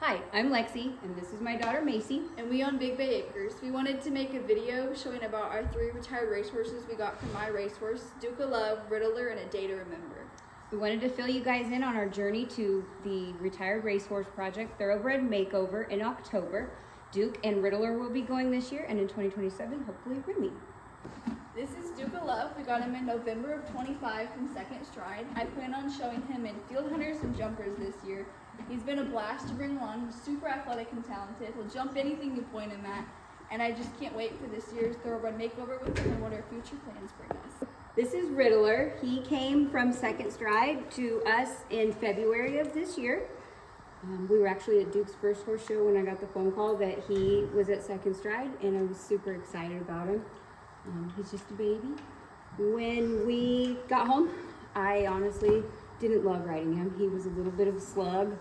Hi, I'm Lexi, and this is my daughter Macy. And we own Big Bay Acres. We wanted to make a video showing about our 3 retired racehorses we got from my racehorse, Duke of Love, Riddler, and A Day to Remember. We wanted to fill you guys in on our journey to the Retired Racehorse Project Thoroughbred Makeover in October. Duke and Riddler will be going this year, and in 2027, hopefully Remy. This is Duke of Love. We got him in November of 25 from Second Stride. I plan on showing him in field hunters and jumpers this year. He's been a blast to bring along. He's super athletic and talented. He'll jump anything you point him at. And I just can't wait for this year's Thoroughbred Makeover with him and what our future plans bring us. This is Riddler. He came from Second Stride to us in February of this year. We were actually at Duke's first horse show when I got the phone call that he was at Second Stride, and I was super excited about him. He's just a baby. When we got home, I honestly didn't love riding him. He was a little bit of a slug.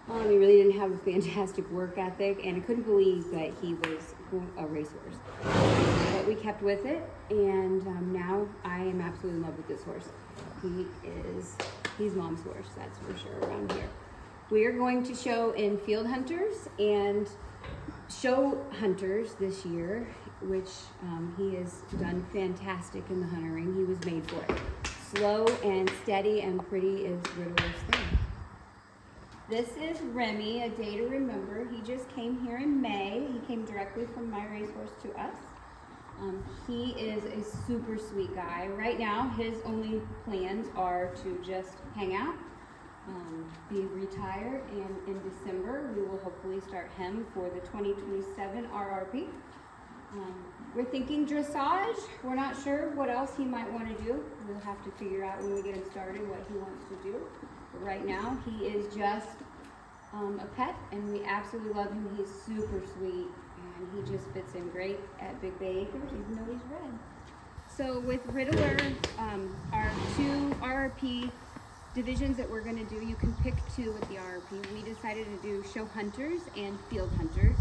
He really didn't have a fantastic work ethic, and I couldn't believe that he was a racehorse. But we kept with it, and now I am absolutely in love with this horse. He's mom's horse, that's for sure, around here. We are going to show in field hunters and show hunters this year, which he has done fantastic in the hunter ring. He was made for it. Slow and steady and pretty is Riddler's thing. This is Remy, A Day to Remember. He just came here in May. He came directly from my racehorse to us. He is a super sweet guy. Right now, his only plans are to just hang out, be retired, and in December, we will hopefully start him for the 2027 RRP. We're thinking dressage. We're not sure what else he might want to do. We'll have to figure out when we get him started what he wants to do. But right now, he is just a pet, and we absolutely love him. He's super sweet, and he just fits in great at Big Bay Acres, even though he's red. So with Riddler, our 2 RRP divisions that we're going to do, you can pick 2 with the RRP. We decided to do show hunters and field hunters.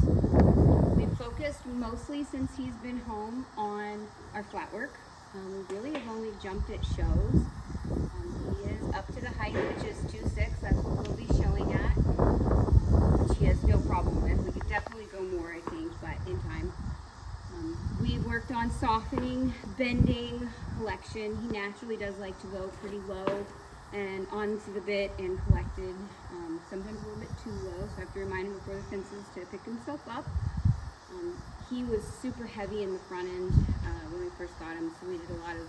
We focused mostly, since he's been home, on our flat work. We really have only jumped at shows. He is up to the height, which is 2'6". That's what we'll be showing at, which he has no problem with. We could definitely go more, I think, but in time. We worked on softening, bending, collection. He naturally does like to go pretty low and onto the bit and collected, sometimes a little bit too low, so I have to remind him before the fences to pick himself up. He was super heavy in the front end when we first got him, so we did a lot of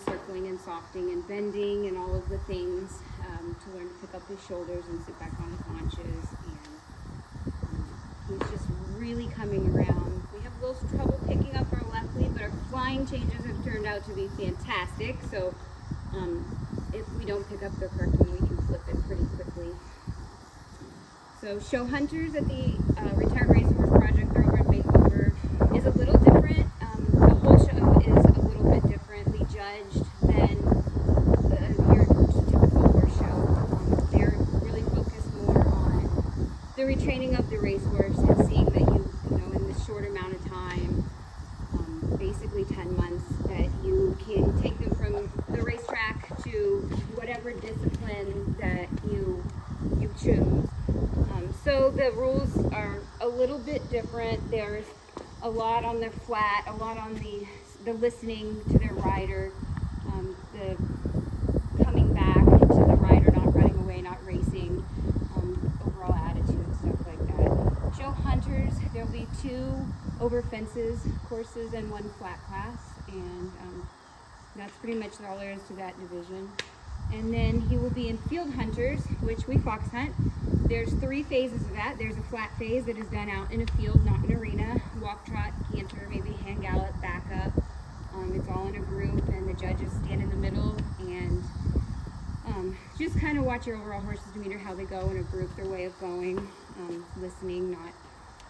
circling and softening and bending and all of the things to learn to pick up his shoulders and sit back on his haunches. And he's just really coming around. We have a little trouble picking up our left lead, but our flying changes have turned out to be fantastic. So if we don't pick up the correct one, we can flip it pretty quickly. So show hunters at the Retired Racehorse Project Thoroughbred Makeover is a little different. The whole show is a little bit differently judged than your typical horse show. They're really focused more on the retraining of the racehorse and seeing that you in this short amount of time, basically 10 months, that you can take them from the racetrack to whatever discipline that you choose. So the rules are a little bit different. There's a lot on the flat, a lot on the listening to their rider, the coming back to the rider, not running away, not racing, overall attitude, stuff like that. Show hunters, there'll be 2 over fences courses and 1 flat class, and that's pretty much all there is to that division. And then he will be in field hunters, which we fox hunt. There's 3 phases of that. There's a flat phase that is done out in a field, not an arena. Walk, trot, canter, maybe hand gallop, back up. It's all in a group, and the judges stand in the middle and just kind of watch your overall horse's demeanor, how they go in a group, their way of going, listening,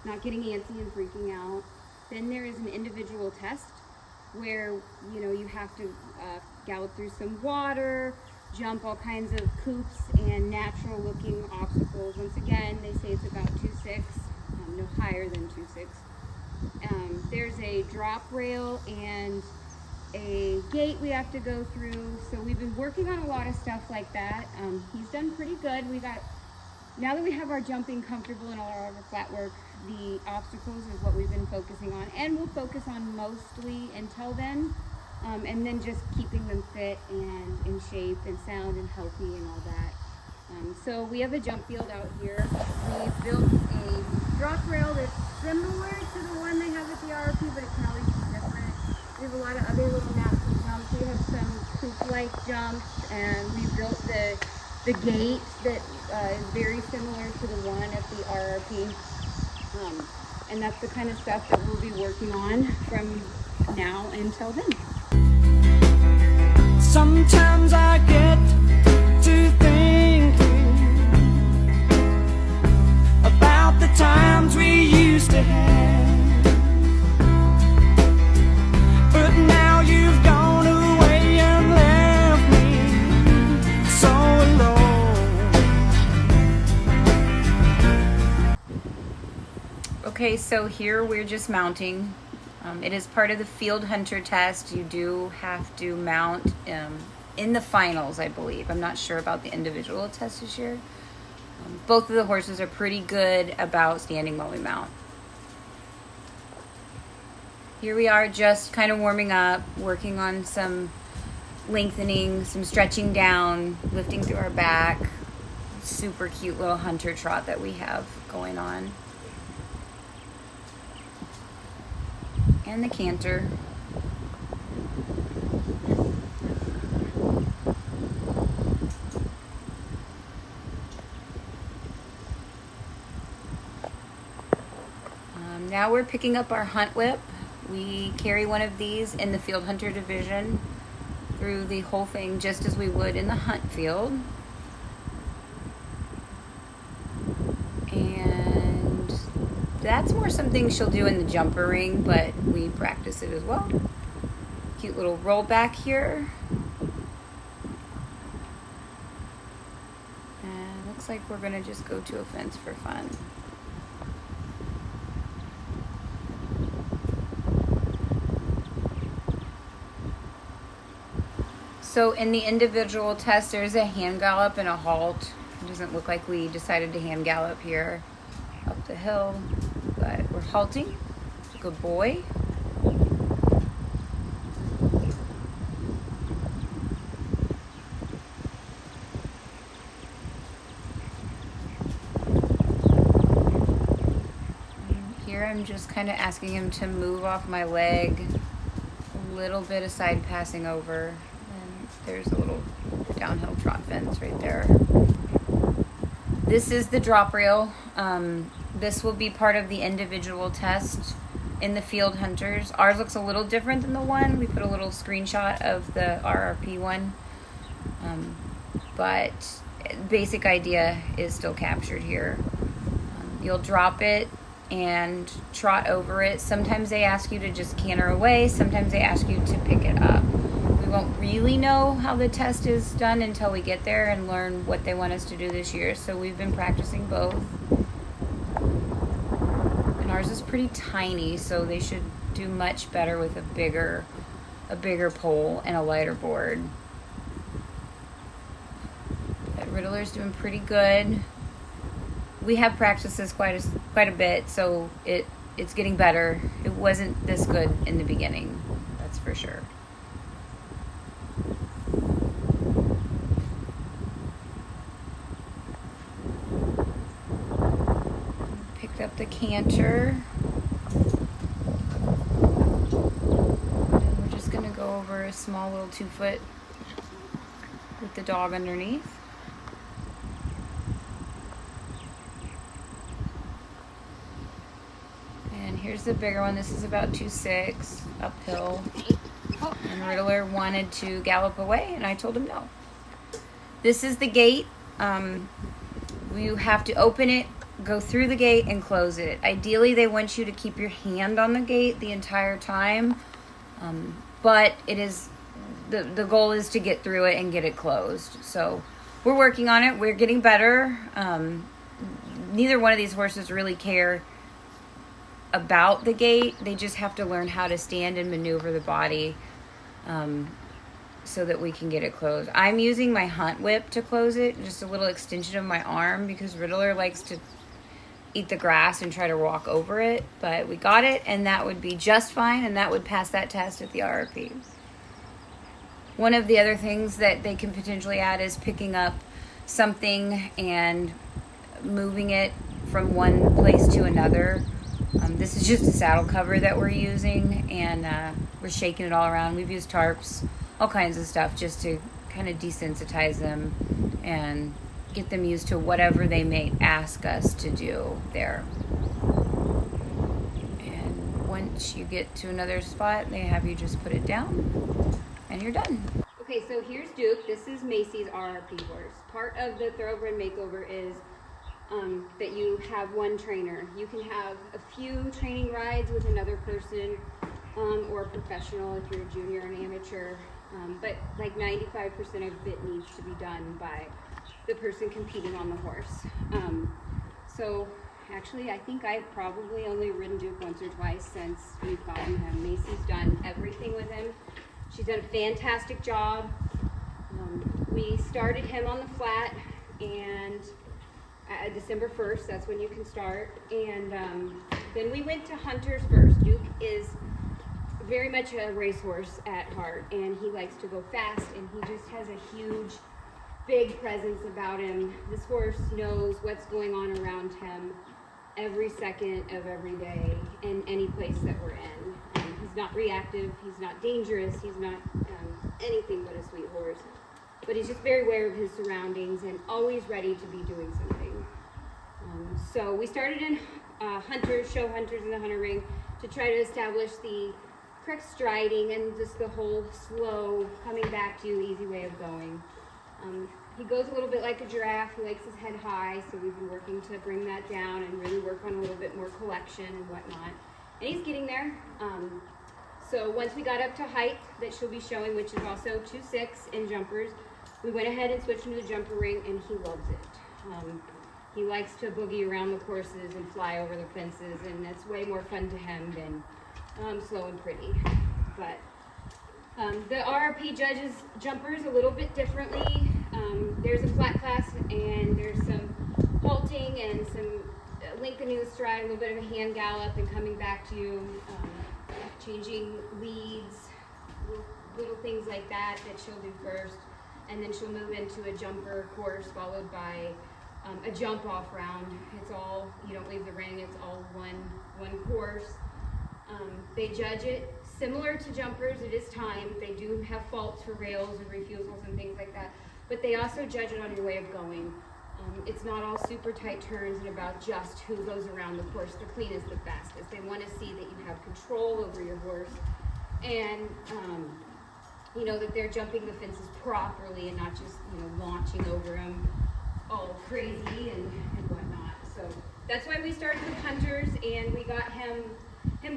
not getting antsy and freaking out. Then there is an individual test where you have to gallop through some water, jump all kinds of coops and natural looking obstacles. Once again, they say it's about 2'6", no higher than 2'6". There's a drop rail and a gate we have to go through. So we've been working on a lot of stuff like that. He's done pretty good. We got now that we have our jumping comfortable and all our flat work, the obstacles is what we've been focusing on, and we'll focus on mostly until then, and then just keeping them fit and in shape and sound and healthy and all that. So we have a jump field out here. We've built a drop rail that's similar to the one they have at the RRP, but it can always be different. We have a lot of other little natural jumps. We have some hoop-like jumps, and we built the gate that is very similar to the one at the RRP. And that's the kind of stuff that we'll be working on from now until then. Sometimes I get to thinking about the times we used to have, but now you've gone away and left me so alone. Okay, so here we're just mounting. It is part of the field hunter test. You do have to mount in the finals, I believe. I'm not sure about the individual test this year. Both of the horses are pretty good about standing while we mount. Here we are just kind of warming up, working on some lengthening, some stretching down, lifting through our back. Super cute little hunter trot that we have going on. And the canter. Now we're picking up our hunt whip. We carry one of these in the field hunter division through the whole thing just as we would in the hunt field. And that's more something she'll do in the jumper ring, but we practice it as well. Cute little roll back here. And looks like we're gonna just go to a fence for fun. So in the individual test, there's a hand gallop and a halt. It doesn't look like we decided to hand gallop here up the hill, but we're halting. Good boy. And here I'm just kind of asking him to move off my leg, a little bit of side passing over. There's a little downhill trot fence right there. This is the drop rail. This will be part of the individual test in the field hunters. Ours looks a little different than the one. We put a little screenshot of the RRP one. But basic idea is still captured here. You'll drop it and trot over it. Sometimes they ask you to just canter away. Sometimes they ask you to pick it up. We won't really know how the test is done until we get there and learn what they want us to do this year. So we've been practicing both. And ours is pretty tiny, so they should do much better with a bigger pole and a lighter board. That Riddler's doing pretty good. We have practiced this quite a bit, so it's getting better. It wasn't this good in the beginning, that's for sure. Up the canter. And we're just going to go over a small little 2-foot with the dog underneath. And here's the bigger one. This is about 2.6 uphill. And Riddler wanted to gallop away, and I told him no. This is the gate. You have to open it, go through the gate and close it. Ideally, they want you to keep your hand on the gate the entire time, but it is the goal is to get through it and get it closed. So we're working on it. We're getting better. Neither one of these horses really care about the gate. They just have to learn how to stand and maneuver the body so that we can get it closed. I'm using my hunt whip to close it, just a little extension of my arm, because Riddler likes to eat the grass and try to walk over it. But we got it, and that would be just fine, and that would pass that test at the RRP. One of the other things that they can potentially add is picking up something and moving it from one place to another. This is just a saddle cover that we're using, and we're shaking it all around. We've used tarps, all kinds of stuff, just to kind of desensitize them and get them used to whatever they may ask us to do there. And once you get to another spot, they have you just put it down, and you're done. Okay, so here's Duke. This is Macy's RRP horse. Part of the Thoroughbred Makeover is that you have one trainer. You can have a few training rides with another person, or a professional if you're a junior and amateur. But like 95% of it needs to be done by the person competing on the horse. So actually, I think I've probably only ridden Duke once or twice since we've gotten him. Macy's done everything with him. She's done a fantastic job. We started him on the flat, and December 1st, that's when you can start. And then we went to Hunters first. Duke is very much a racehorse at heart, and he likes to go fast, and he just has a huge, big presence about him. This horse knows what's going on around him every second of every day in any place that we're in. He's not reactive, he's not dangerous, he's not anything but a sweet horse. But he's just very aware of his surroundings and always ready to be doing something. So we started in Hunters, show Hunters in the hunter ring to try to establish the correct striding and just the whole slow, coming back to you, easy way of going. He goes a little bit like a giraffe. He likes his head high, so we've been working to bring that down and really work on a little bit more collection and whatnot. And he's getting there. So once we got up to height that she'll be showing, which is also 2.6 in jumpers, we went ahead and switched into the jumper ring, and he loves it. He likes to boogie around the courses and fly over the fences, and that's way more fun to him than slow and pretty. But the RRP judges jumpers a little bit differently. There's a flat class, and there's some halting and some lengthening the stride, a little bit of a hand gallop and coming back to you, changing leads, little things like that she'll do first. And then she'll move into a jumper course followed by a jump off round. It's all, you don't leave the ring, it's all one course. They judge it similar to jumpers. It is timed. They do have faults for rails and refusals and things like that, but they also judge it on your way of going. It's not all super tight turns and about just who goes around the course the cleanest, the fastest. They want to see that you have control over your horse, and you know, that they're jumping the fences properly and not just, you know, launching over them all crazy and whatnot. So that's why we started with Hunters, and we got him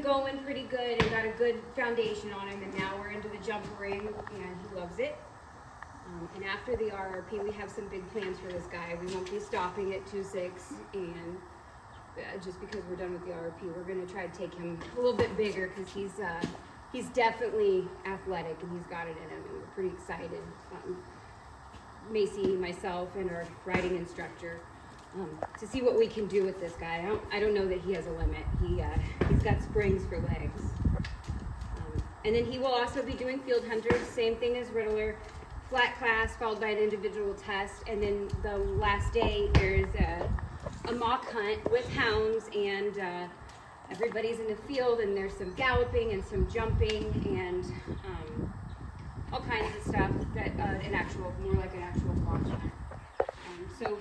going pretty good and got a good foundation on him, and now we're into the jumper ring, and he loves it. And after the RRP, we have some big plans for this guy. We won't be stopping at 2.6, and just because we're done with the RRP, we're going to try to take him a little bit bigger, because he's definitely athletic, and he's got it in him, and we're pretty excited. Macy, myself, and our riding instructor, to see what we can do with this guy. I don't know that he has a limit. He's got springs for legs. And then he will also be doing field hunters, same thing as Riddler, flat class followed by an individual test, and then the last day there's a mock hunt with hounds, and everybody's in the field, and there's some galloping and some jumping and all kinds of stuff that more like an actual fox hunt. So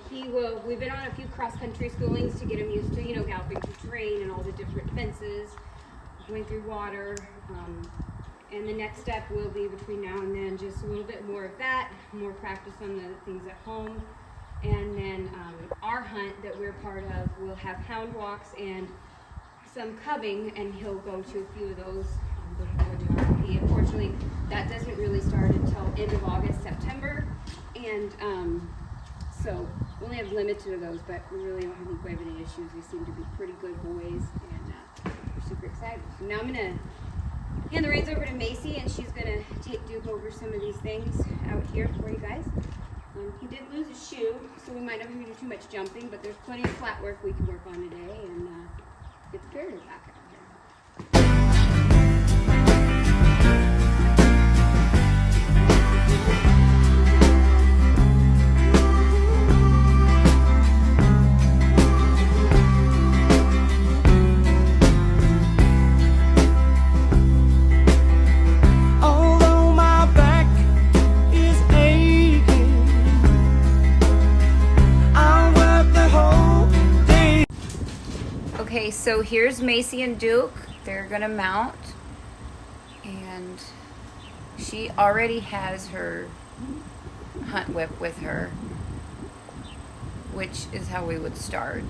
we've been on a few cross-country schoolings to get him used to, you know, galloping through terrain and all the different fences, going through water. And the next step will be, between now and then, just a little bit more of that, more practice on the things at home. And then our hunt that we're part of will have hound walks and some cubbing, and he'll go to a few of those before the RRP. Unfortunately, that doesn't really start until end of August, September. And so we only have limited of those, but we really don't have any issues. They seem to be pretty good boys, and we're super excited. So now I'm going to hand the reins over to Macy, and she's gonna take Duke over some of these things out here for you guys. He did lose a shoe, so we might not have to do too much jumping, but there's plenty of flat work we can work on today and get the farrier back out here. Although my back is aching, I'll work the whole day. Okay, so here's Macy and Duke. They're gonna mount, and she already has her hunt whip with her, which is how we would start.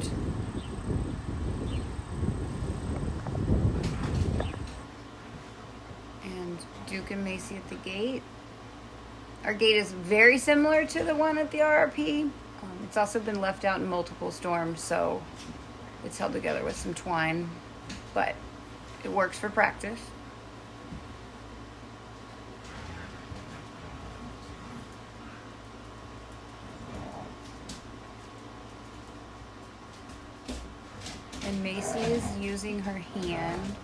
And Duke and Macy at the gate. Our gate is very similar to the one at the RRP. It's also been left out in multiple storms, so it's held together with some twine, but it works for practice. And Macy is using her hand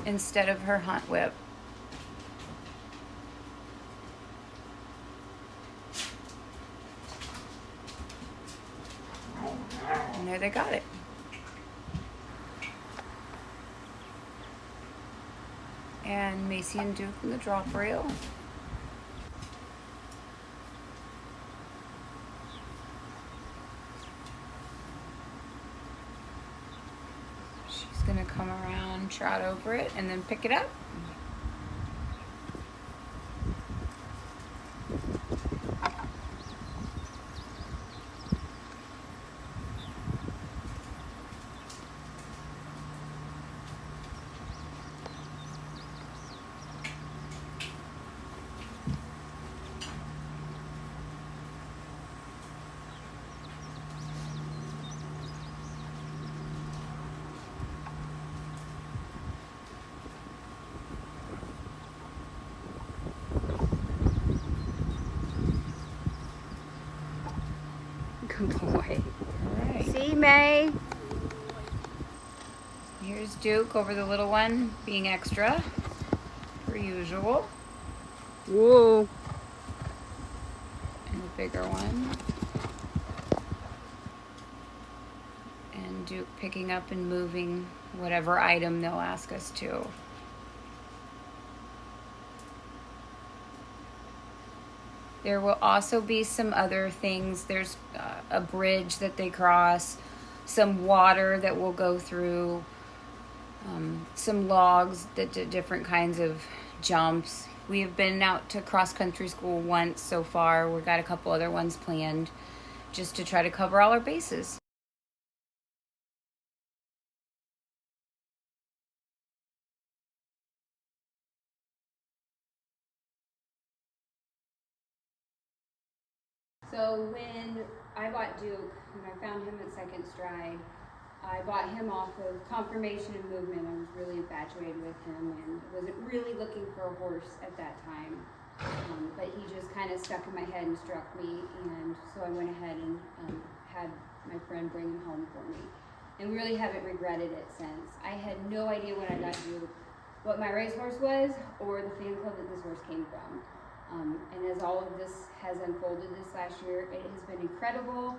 instead of her hunt whip. And there they got it. And Macy and Duke in the drop rail. She's gonna come around, trot over it, and then pick it up. Good boy. All right. See, May? Here's Duke over the little one, being extra, per usual. Whoa. And the bigger one. And Duke picking up and moving whatever item they'll ask us to. There will also be some other things. There's a bridge that they cross, some water that we'll go through, some logs that did different kinds of jumps. We have been out to cross-country school once so far. We've got a couple other ones planned just to try to cover all our bases. So when I bought Duke, when I found him at Second Stride, I bought him off of Confirmation and Movement. I was really infatuated with him and wasn't really looking for a horse at that time. But he just kind of stuck in my head and struck me, and so I went ahead and had my friend bring him home for me. And really haven't regretted it since. I had no idea when I got Duke what my racehorse was or the fan club that this horse came from. And as all of this has unfolded this last year, it has been incredible.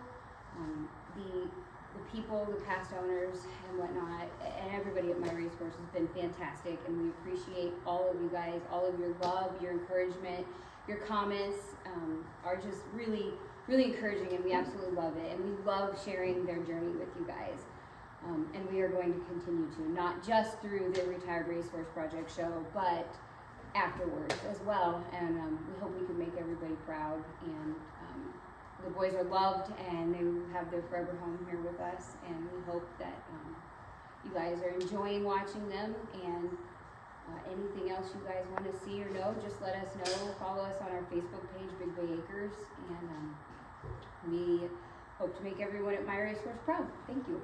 The people, the past owners and whatnot, and everybody at My Racehorse has been fantastic, and we appreciate all of you guys, all of your love, your encouragement, your comments are just really, really encouraging, and we absolutely love it, and we love sharing their journey with you guys. And we are going to continue to, not just through the Retired Racehorse Project show, but afterwards as well, and we hope we can make everybody proud, and the boys are loved and they have their forever home here with us, and we hope that you guys are enjoying watching them, and anything else you guys want to see or know, just let us know. Follow us on our Facebook page, Big Bay Acres, and we hope to make everyone at My Racehorse proud. Thank you.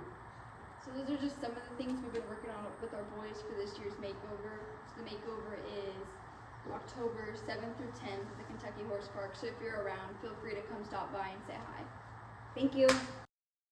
So those are just some of the things we've been working on with our boys for this year's makeover. So the makeover is October 7th through 10th at the Kentucky Horse Park. So if you're around, feel free to come stop by and say hi. Thank you.